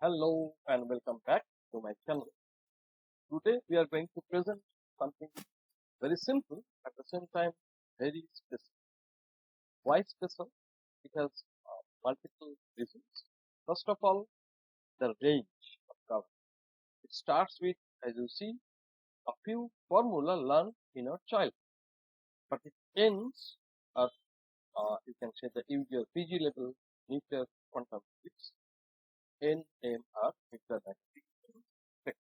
Hello and welcome back to my channel. Today we are going to present something very simple at the same time very special. Why special? It has multiple reasons. First of all, the range of cover. It starts with, as you see, a few formula learned in our childhood, but it ends at you can say the UG or PG level nuclear quantum physics. NMR, nuclear magnetic spectrum.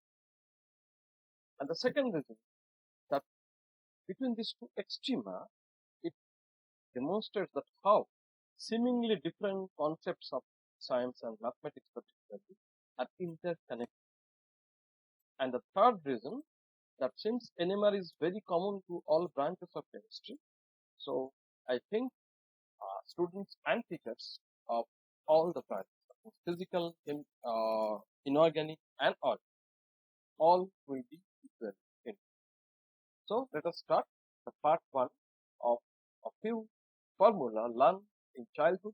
And the second reason that between these two extrema, it demonstrates that how seemingly different concepts of science and mathematics particularly are interconnected. And the third reason that since NMR is very common to all branches of chemistry, so I think students and teachers of all the branches, physical, inorganic and all will be equal in. So let us start the part 1 of a few formula learned in childhood,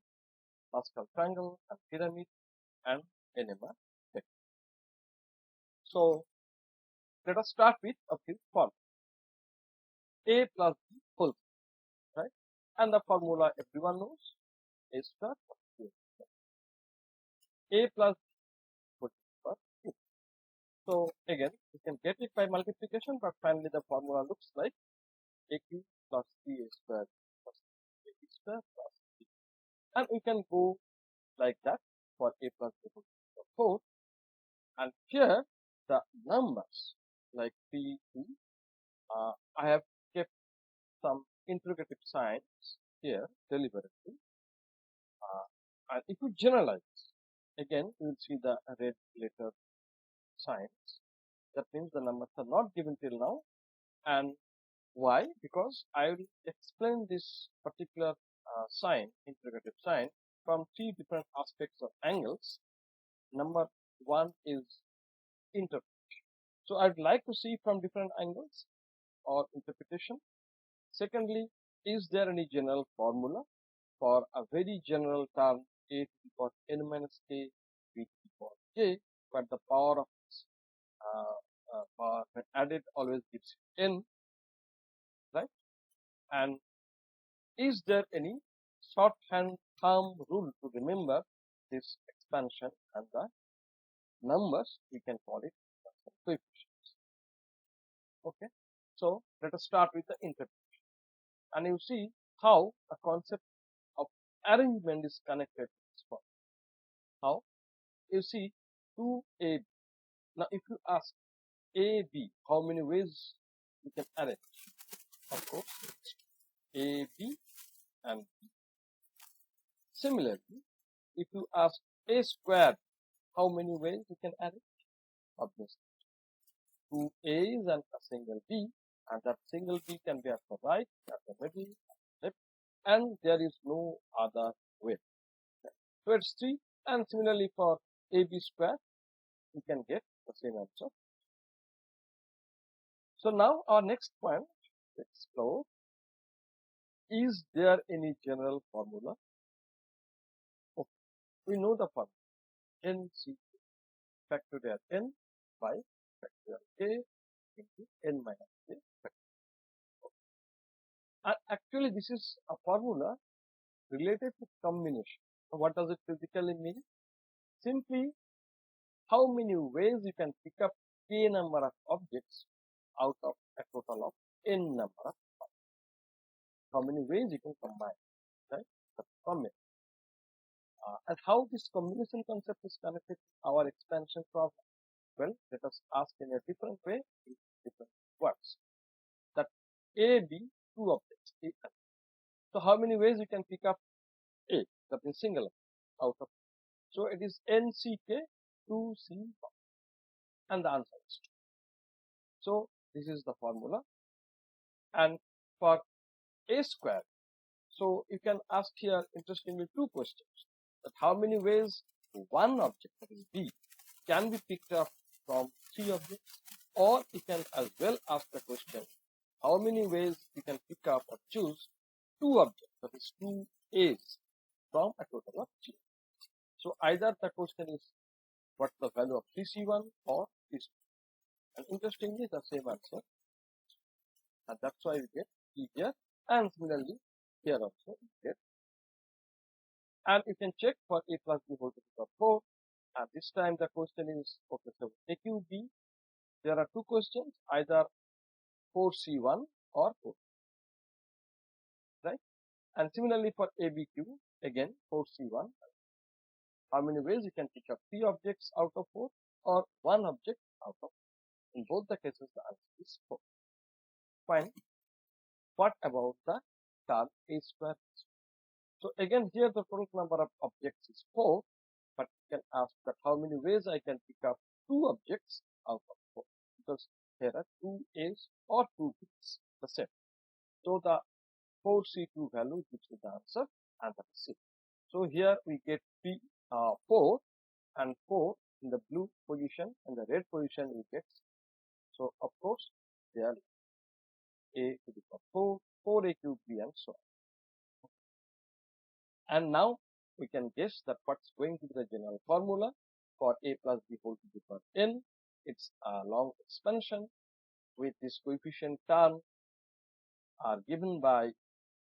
Pascal Triangle and Pyramid and NMR. So let us start with a few formulas. A plus B whole, right? And the formula everyone knows, A square plus B square. A plus B whole plus B. So again, you can get it by multiplication, but finally the formula looks like AQ plus BA square plus AB square plus B. And we can go like that for A plus B whole plus 4. And here the numbers like P, 2, I have kept some interrogative signs here deliberately. And if you generalize, again you will see the red letter signs. That means the numbers are not given till now. And why? Because I will explain this particular sign, interrogative sign, from 3 different aspects of angles. Number 1 is interpretation. So I'd like to see from different angles or interpretation. Secondly, is there any general formula for a very general term a to the power n minus k, b to the power k, but the power of power when added always gives you n, right? And is there any shorthand thumb rule to remember this expansion and the numbers? We can call it coefficients. Okay, so let us start with the interpretation, and you see how a concept of arrangement is connected to this form. How? You see 2AB. Now if you ask AB, how many ways you can arrange? Of course, AB and B. Similarly, if you ask A squared, how many ways you can arrange? Obviously, 2 A's and a single B, and that single B can be at the right, at the middle, at the left, and there is no other way. So it's 3, and similarly for AB squared, you can get the same answer. So now our next point to explore, is there any general formula? Okay, we know the formula, NC factorial n by factorial k into n minus k factorial. Okay. And actually this is a formula related to combination. So what does it physically mean? Simply how many ways you can pick up k number of objects out of a total of n number of objects. How many ways you can combine, right? The combination. And how this combination concept is connected to our expansion problem? Well, let us ask in a different way, in different words. That A, B, 2 objects, A and B. So how many ways you can pick up A, that is single out of. So it is NCK 2C, and the answer is 2. So this is the formula. And for A square, so you can ask here interestingly 2 questions. That how many ways one object, that is B, can be picked up from 3 objects, or you can as well ask the question, how many ways you can pick up or choose 2 objects, that is 2 A's from a total of 3. So either the question is what's the value of 3C1 or 3C2. And interestingly, the same answer, and that's why we get E here, and similarly here also we get. And you can check for A plus B whole to the power 4, and this time the question is, okay, so AQB, there are two questions, either 4C1 or 4, right? And similarly for ABQ, again 4C1. How many ways you can pick up 3 objects out of 4 or 1 object out of 4? In both the cases, the answer is 4. Fine. What about the term A square? So again, here the total number of objects is 4, but you can ask that how many ways I can pick up 2 objects out of 4, because there are 2 A's or 2 B's, the same. So the 4C2 value gives you the answer, and that is it. So here we get 4 and 4 in the blue position, and the red position we get. So of course they are A to the power 4, 4AQB, and so on. And now we can guess that what's going to be the general formula for A plus B whole to the power n. It's a long expansion with this coefficient term are given by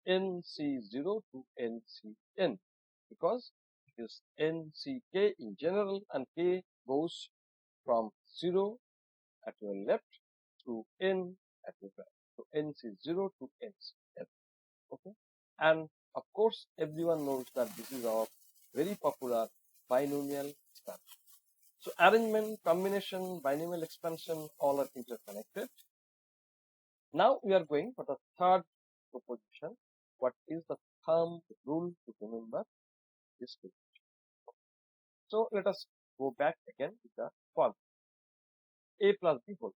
NC0 to NCn, because it is NCk in general, and k goes from 0 at your left to n at your right. So NC0 to NCn. Okay, and of course everyone knows that this is our very popular binomial expansion. So arrangement, combination, binomial expansion, all are interconnected. Now we are going for the third proposition. What is the thumb rule to remember this proposition? So let us go back again to the formula. A plus B whole.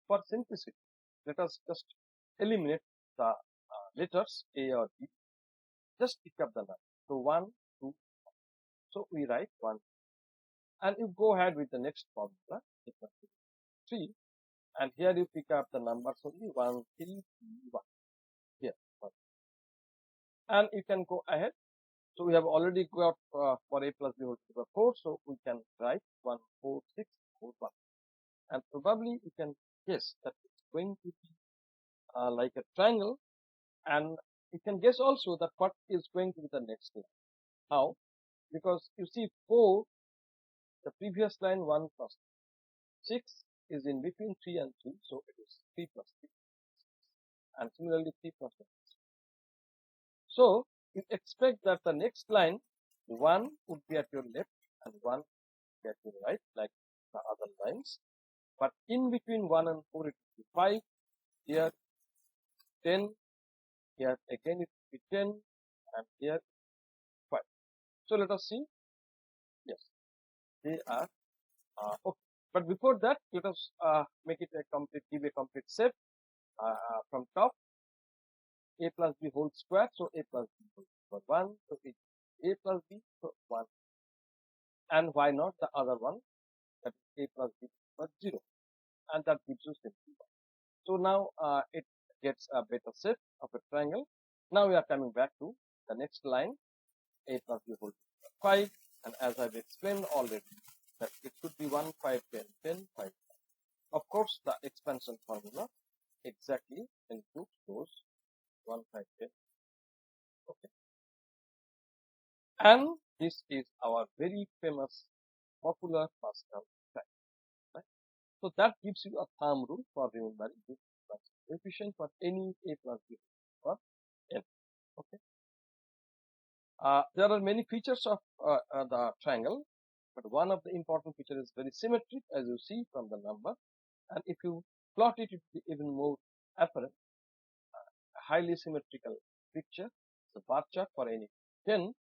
For simplicity, let us just eliminate the letters A or B. Just pick up the number. So 1, 2, 3. So we write 1, and you go ahead with the next formula, 3, and here you pick up the numbers only 1, 3, 3, 1. Here, 1. And you can go ahead. So we have already got for A plus B whole to the power 4, so we can write 1, 4, 6, 4, 1. And probably you can guess that it's going to be like a triangle, and you can guess also that what is going to be the next line. How? Because you see 4, the previous line 1 plus 6 is in between 3 and 3, so it is 3 plus 3, and similarly 3 plus 1. So you expect that the next line 1 would be at your left and 1 would be at your right, like the other lines. But in between 1 and 4 it will be 5, here 10, here again it will be 10, and here 5. So let us see. Yes, they are okay. But before that, let us make it a complete, give a complete set from top. A plus B whole square, so A plus B whole square 1, so it is A plus B, so 1. And why not the other one, that is A plus B plus 0, and that gives you simply 1. So now it gets a better set of a triangle. Now we are coming back to the next line, A plus B whole square 5, and as I've explained already, that it should be 1, 5, 10, 10, 5. Of course, the expansion formula exactly includes those 1, 5, 10. Okay. And this is our very famous, popular Pascal Triangle. Right? So that gives you a thumb rule for remembering this coefficient for any A plus B for n. Okay. There are many features of the triangle, but one of the important features is very symmetric, as you see from the number. And if you plot it, it will be even more apparent. Highly symmetrical picture. The bar chart for any 10,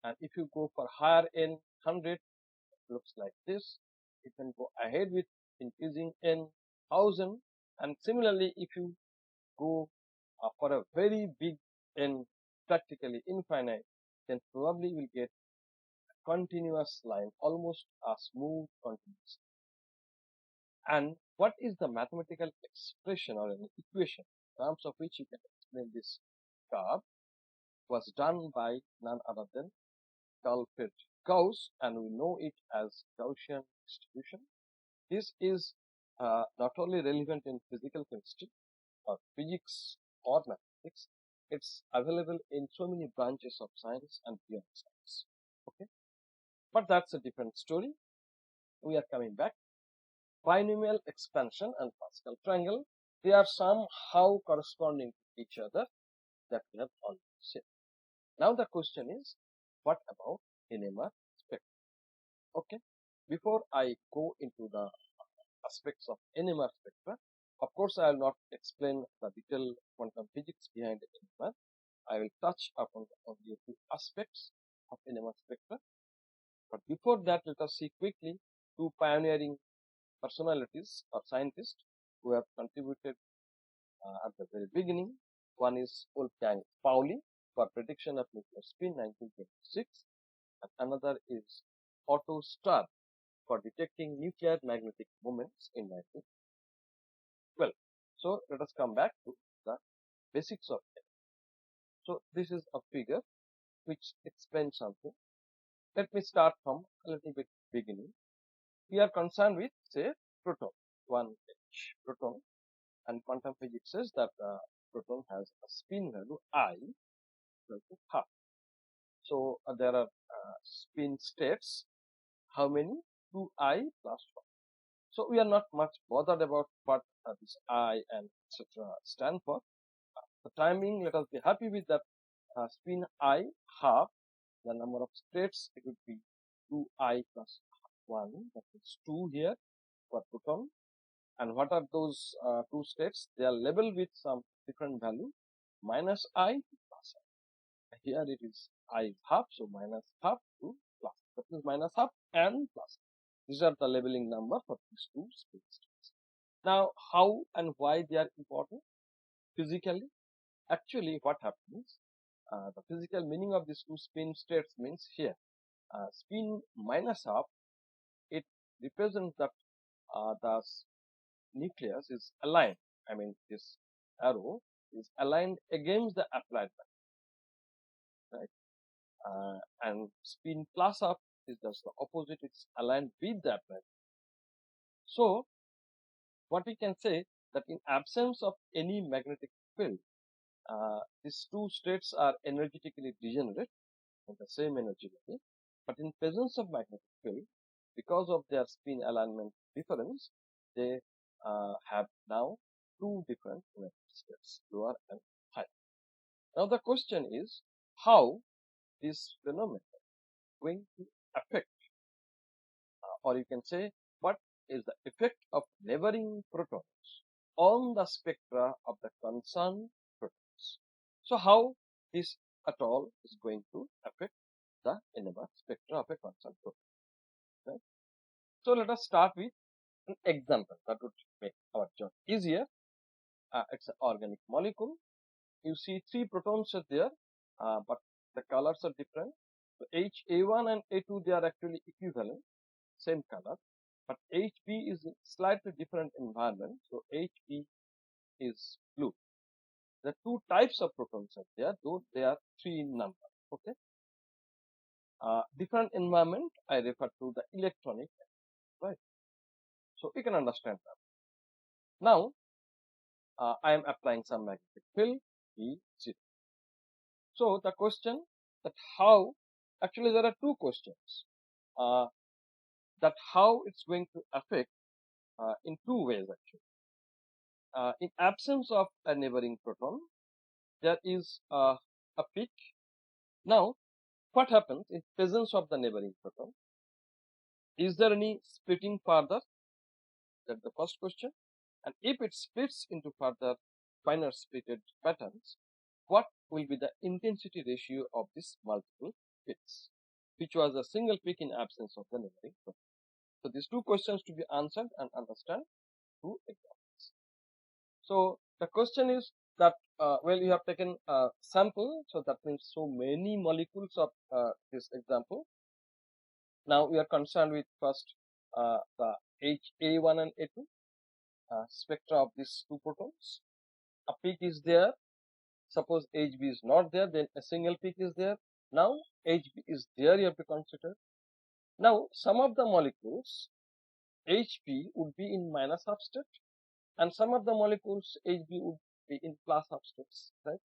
and if you go for higher n 100, it looks like this. You can go ahead with increasing n 1000, and similarly if you go for a very big n, practically infinite, then probably you will get a continuous line, almost a smooth continuous. And what is the mathematical expression or an equation in terms of which you can explain this curve was done by none other than Pascal Pyramid Gauss, and we know it as Gaussian distribution. This is not only relevant in physical chemistry or physics or mathematics, it's available in so many branches of science and beyond science. Okay, but that's a different story. We are coming back. Binomial expansion and Pascal triangle, they are somehow corresponding to each other, that we have already said. Now the question is, what about NMR spectra? Okay, before I go into the aspects of NMR spectra, of course I will not explain the detailed quantum physics behind NMR. I will touch upon only a few aspects of NMR spectra. But before that, let us see quickly two pioneering personalities or scientists who have contributed at the very beginning. One is Wolfgang Pauli for prediction of nuclear spin 1926, and another is Otto Starr for detecting nuclear magnetic moments in 1912. So let us come back to the basics of it. So this is a figure which explains something. Let me start from a little bit beginning. We are concerned with, say, proton, 1h proton, and quantum physics says that the proton has a spin value I equal to half. So there are spin states. How many? 2I plus 1. So we are not much bothered about what this I and etc. stand for. The timing, let us be happy with that spin I half. The number of states, it would be 2I plus 1, that is 2 here for proton. And what are those two states? They are labeled with some different value, minus I to plus I. Here it is I half, so minus half to plus. That is minus half and plus. These are the labeling number for these two spin states. Now, how and why they are important? Physically, actually what happens, the physical meaning of these two spin states means here, spin minus half, it represents that the nucleus is aligned. I mean, this arrow is aligned against the applied value, right? And spin plus half is just the opposite, it's aligned with the applied value. So what we can say, that in absence of any magnetic field, these two states are energetically degenerate in the same energy level, but in presence of magnetic field, because of their spin alignment difference, they have now two different energy states, lower and higher. Now the question is, how this phenomenon going to affect, or you can say, what is the effect of neighboring protons on the spectra of the concerned protons? So how this at all is going to affect the NMR spectra of a concerned proton, right? So let us start with an example that would make our job easier. It's an organic molecule. You see 3 protons are there, but the colors are different. So HA1 and A2, they are actually equivalent, same color, but HB is slightly different environment. So HB is blue. The 2 types of protons are there, though they are 3 in number. Okay. Different environment, I refer to the electronic, right? So we can understand that. Now, I am applying some magnetic field E0. So the question that how, actually there are 2 questions, that how it's going to affect in 2 ways actually. In absence of a neighboring proton, there is a peak. Now, what happens in presence of the neighboring proton? Is there any splitting further? That's the first question. And if it splits into further finer splitted patterns, what will be the intensity ratio of this multiple peaks, which was a single peak in absence of the neighboring proton? So these 2 questions to be answered and understand 2 examples. So the question is that, well, you have taken a sample, so that means so many molecules of this example. Now we are concerned with first the HA1 and A2 spectra of these 2 protons. A peak is there. Suppose HB is not there, then a single peak is there. Now Hb is there, you have to consider. Now some of the molecules Hb would be in minus half state, and some of the molecules Hb would be in plus half states, right?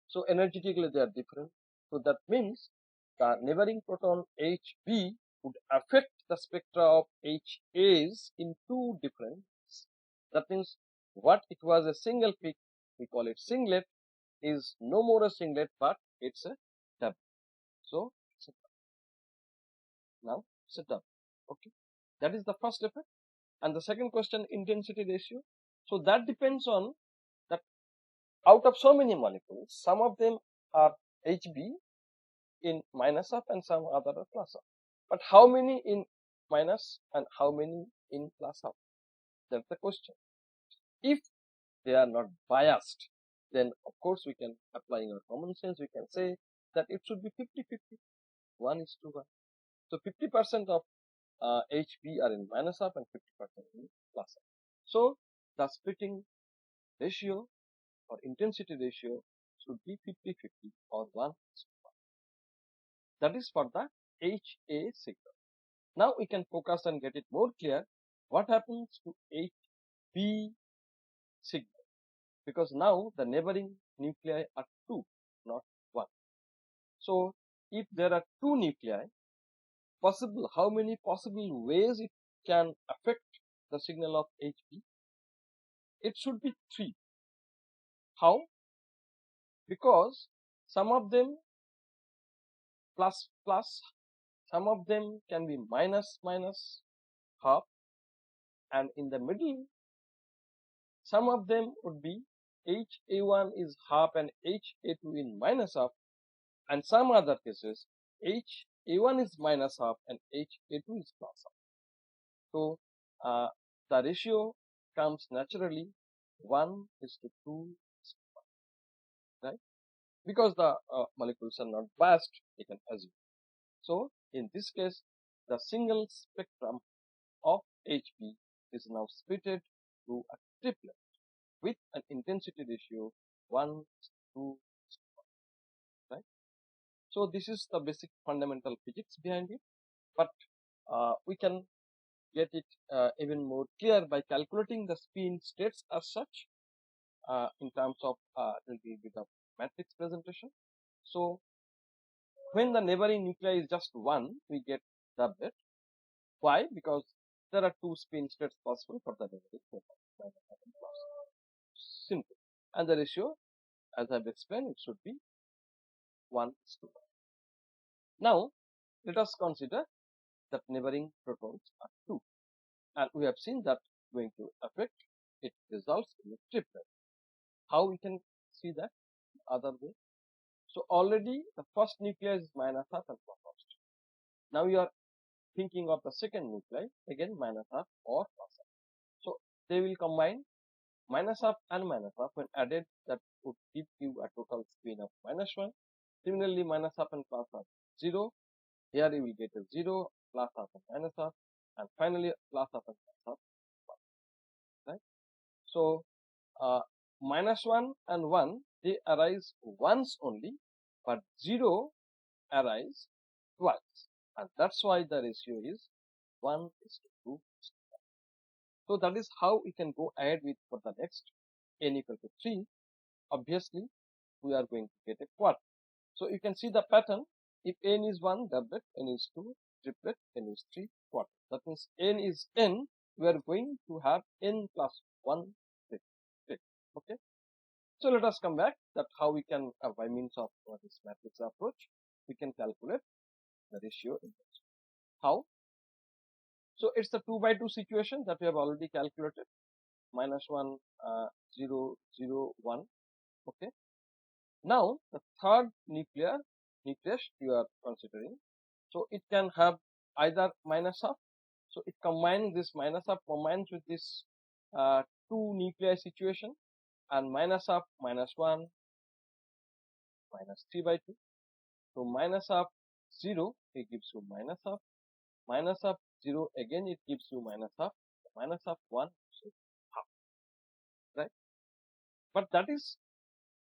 So energetically they are different. So that means the neighboring proton Hb would affect the spectra of HAs in two different ways. That means what it was a single peak, we call it singlet, is no more a singlet, but it's a double. So now it's a double. Okay, that is the first effect. And the second question, intensity ratio. So that depends on that out of so many molecules, some of them are Hb in minus half and some other are plus half. But how many in minus and how many in plus half? That's the question. If they are not biased, then of course we can, applying our common sense, we can say that it should be 50-50, 1:1. So 50% of Hb are in minus half and 50% in plus half. So the splitting ratio or intensity ratio should be 50-50 or 1:1. That is for the HA signal. Now we can focus and get it more clear. What happens to HB signal? Because now the neighboring nuclei are 2, not 1. So if there are 2 nuclei, how many possible ways it can affect the signal of HB? It should be 3. How? Because some of them plus plus, some of them can be minus minus half, and in the middle some of them would be HA1 is half and HA2 in minus half, and some other cases HA1 is minus half and HA2 is plus half. So the ratio comes naturally 1:2, right? Because the molecules are not biased, we can assume. So in this case, the single spectrum of Hb is now splitted to a triplet with an intensity ratio 1:2, right? So this is the basic fundamental physics behind it, but we can get it even more clear by calculating the spin states as such in terms of a little bit of matrix presentation. So when the neighboring nuclei is just 1, we get doublet. Why? Because there are 2 spin states possible for the neighboring proton. Simple. And the ratio, as I've explained, it should be 1:1. Now let us consider that neighboring protons are 2, and we have seen that going to affect, it results in a triplet. How we can see that other way? So already the first nucleus is minus half and plus half. Now you are thinking of the second nuclei, again minus half or plus half. So they will combine minus half and minus half. When added, that would give you a total spin of -1. Similarly, minus half and plus half 0. Here you will get a 0, plus half and minus half, and finally plus half and plus half 1. Right? So -1 and 1, they arise once only, but 0 arise twice, and that's why the ratio is 1:2. So that is how we can go ahead with for the next n=3. Obviously we are going to get a quarter. So you can see the pattern. If n is 1, doublet, n is 2, triplet, n is 3, quarter. That means n is n, we are going to have n plus 1 triplet. Okay. So let us come back that how we can, by means of this matrix approach, we can calculate the ratio in this. How? So it's the 2:2 situation that we have already calculated. -1, 0, 0, 1. Okay. Now the third nucleus you are considering. So it can have either minus half. So it combines this minus half combines with this 2 nuclei situation, and minus half -1 -3/2. So minus half 0, it gives you minus half 0, again it gives you minus half 1, so half, right? But that is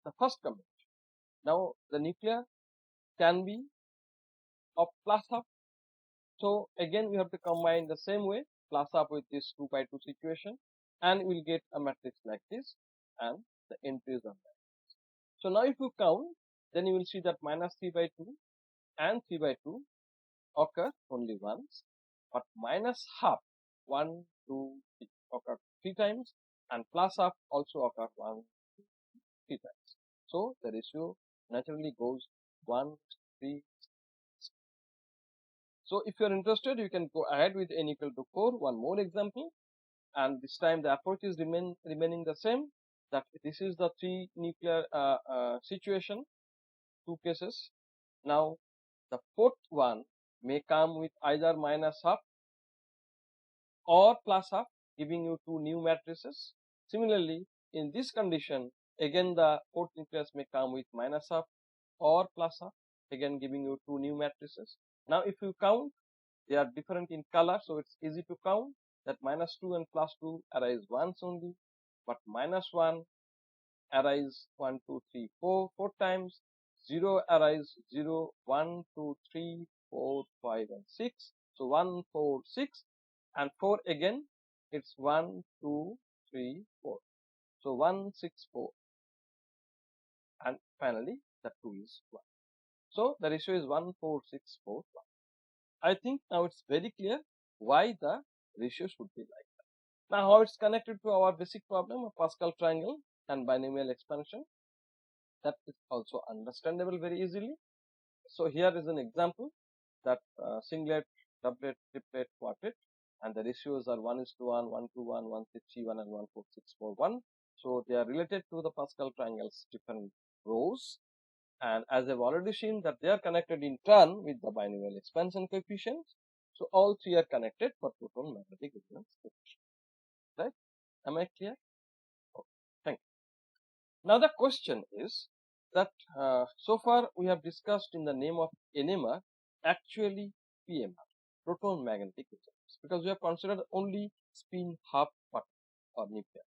the first combination. Now the nuclei can be of plus half. So again we have to combine the same way plus half with this 2 by 2 situation, and we will get a matrix like this, and the entries are there. So now if you count, then you will see that minus 3 by 2 and 3 by 2 occur only once, but minus half 1, 2, 3 occur 3 times, and plus half also occur 1, 2, 3 times. So the ratio naturally goes 1, 3. So if you are interested, you can go ahead with n equal to 4. One more example, and this time the approach is remaining the same. That this is the 3 nuclear situation, 2 cases. Now the fourth one may come with either minus half or plus half, giving you 2 new matrices. Similarly, in this condition, again the fourth nucleus may come with minus half or plus half, again giving you 2 new matrices. Now if you count, they are different in color, so it's easy to count that minus 2 and plus 2 arise once only, but minus 1 arise 1, 2, 3, 4 times, 0 arise 0, 1, 2, 3, 4, 5 and 6. So 1, 4, 6, and 4 again it's 1, 2, 3, 4. So 1, 6, 4, and finally the 2 is 1. So the ratio is 1, 4, 6, 4, 1. I think now it's very clear why the ratio should be like that. Now how it's connected to our basic problem of Pascal triangle and binomial expansion, that is also understandable very easily. So here is an example that singlet, doublet, triplet, quartet, and the ratios are 1:1, 1:1, 1:3:1 and 1:4:6:4:1. So they are related to the Pascal triangle's different rows, and as I've already seen that they are connected in turn with the binomial expansion coefficients. So all 3 are connected for proton magnetic resonance coefficient. Right? Am I clear? Okay, thank you. Now the question is that so far we have discussed in the name of NMR, actually PMR, proton magnetic resonance, because we have considered only spin half particle or nuclei.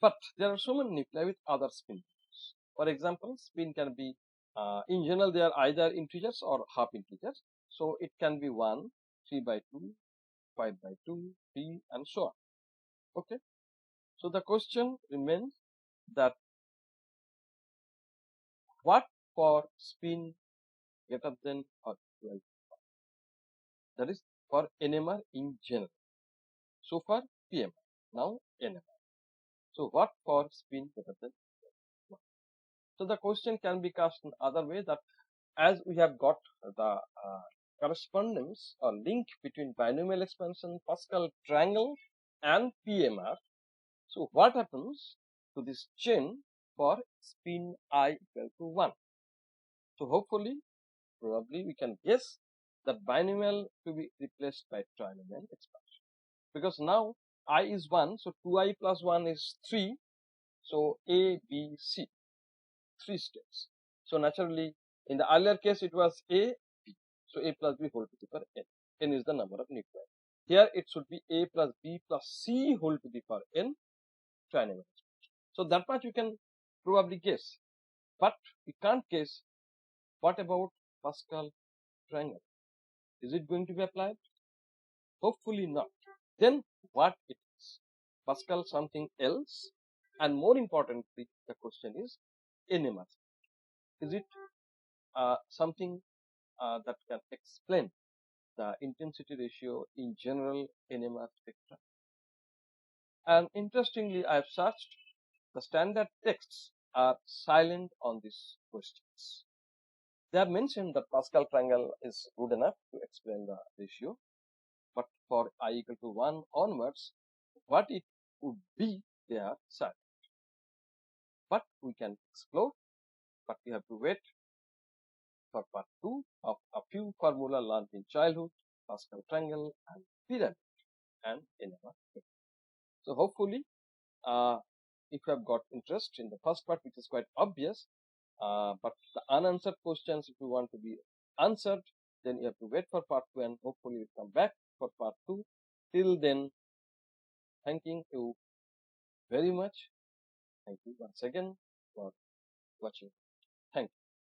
But there are so many nuclei with other spin values. For example, spin can be in general they are either integers or half integers. So it can be 1, 3 by 2, 5 by 2, 3 and so on. Okay. So the question remains that what for spin greater than or equal to 5? That is for NMR in general. So far PMR, now NMR. So what for spin greater than or equal to 1? So the question can be cast in other way, that as we have got the correspondence or link between binomial expansion, Pascal triangle and PMR. So what happens to this chain for spin I equal to 1? So hopefully, probably we can guess that binomial to be replaced by trinomial expansion, because now I is 1, so 2i plus 1 is 3, so A, B, C, 3 steps. So naturally in the earlier case it was A, B, so A plus B whole to the power n. N is the number of nuclei. Here it should be A plus B plus C whole to the power n, trinomial expansion. So that much you can probably guess, but we can't guess what about Pascal triangle. Is it going to be applied? Hopefully not. Then what it is? Pascal something else, and more importantly the question is NMR. Is it something that can explain the intensity ratio in general NMR spectra? And interestingly, I have searched, the standard texts are silent on these questions. They have mentioned that Pascal triangle is good enough to explain the ratio, but for I equal to 1 onwards, what it would be, they are silent. But we can explore, but we have to wait for part 2 of a few formula learned in childhood, Pascal triangle and pyramid and NMR. So hopefully, if you have got interest in the first part, which is quite obvious, but the unanswered questions, if you want to be answered, then you have to wait for part 2, and hopefully you come back for part 2. Till then, thanking you very much. Thank you once again for watching.